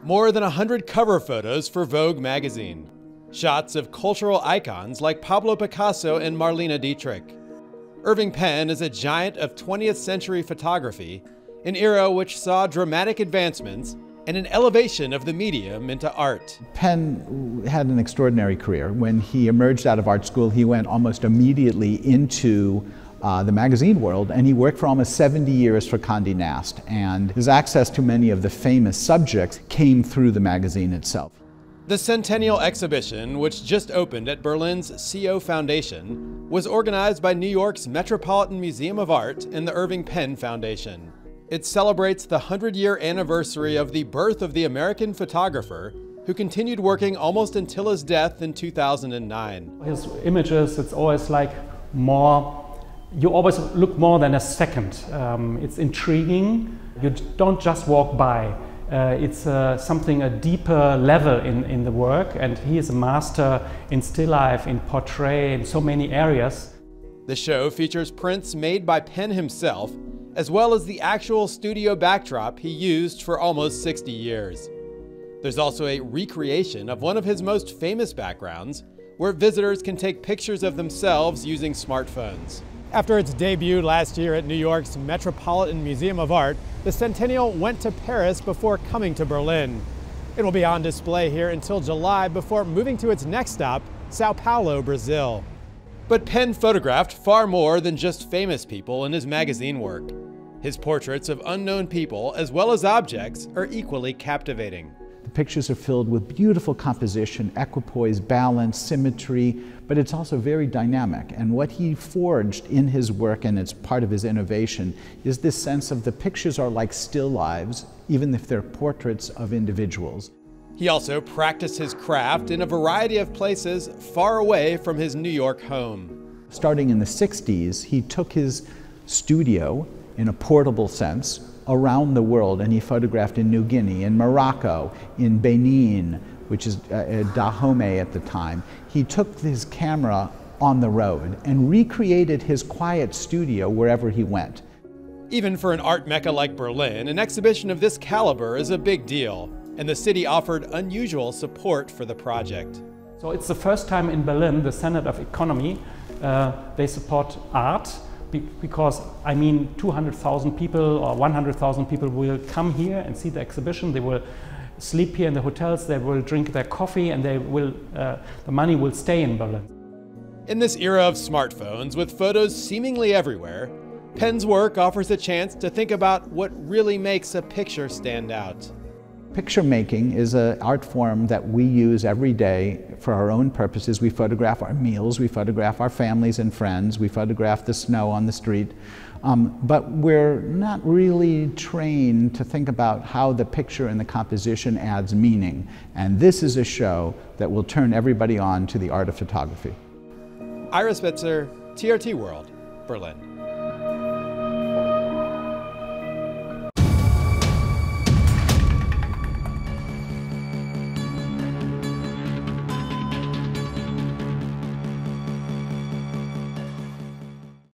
More than 100 cover photos for Vogue magazine. Shots of cultural icons like Pablo Picasso and Marlene Dietrich. Irving Penn is a giant of 20th century photography, an era which saw dramatic advancements and an elevation of the medium into art. Penn had an extraordinary career. When he emerged out of art school, he went almost immediately into the magazine world, and he worked for almost 70 years for Condé Nast. And his access to many of the famous subjects came through the magazine itself. The Centennial Exhibition, which just opened at Berlin's CO Foundation, was organized by New York's Metropolitan Museum of Art and the Irving Penn Foundation. It celebrates the 100-year anniversary of the birth of the American photographer, who continued working almost until his death in 2009. His images, it's always like more, you always look more than a second. It's intriguing. You don't just walk by. It's something, a deeper level in the work, and he is a master in still life, in portrait, in so many areas. The show features prints made by Penn himself, as well as the actual studio backdrop he used for almost 60 years. There's also a recreation of one of his most famous backgrounds, where visitors can take pictures of themselves using smartphones. After its debut last year at New York's Metropolitan Museum of Art, the Centennial went to Paris before coming to Berlin. It will be on display here until July before moving to its next stop, Sao Paulo, Brazil. But Penn photographed far more than just famous people in his magazine work. His portraits of unknown people, as well as objects, are equally captivating. The pictures are filled with beautiful composition, equipoise, balance, symmetry, but it's also very dynamic. And what he forged in his work, and it's part of his innovation, is this sense of the pictures are like still lives, even if they're portraits of individuals. He also practiced his craft in a variety of places far away from his New York home. Starting in the 60s, he took his studio, in a portable sense, around the world, and he photographed in New Guinea, in Morocco, in Benin, which is Dahomey at the time. He took his camera on the road and recreated his quiet studio wherever he went. Even for an art mecca like Berlin, an exhibition of this caliber is a big deal, and the city offered unusual support for the project. So it's the first time in Berlin, the Senate of Economy, they support art. Because, I mean, 200,000 people or 100,000 people will come here and see the exhibition. They will sleep here in the hotels, they will drink their coffee, and they will, the money will stay in Berlin. In this era of smartphones, with photos seemingly everywhere, Penn's work offers a chance to think about what really makes a picture stand out. Picture making is an art form that we use every day for our own purposes. We photograph our meals, we photograph our families and friends, we photograph the snow on the street, but we're not really trained to think about how the picture and the composition adds meaning. And this is a show that will turn everybody on to the art of photography. Spitzer, TRT World, Berlin.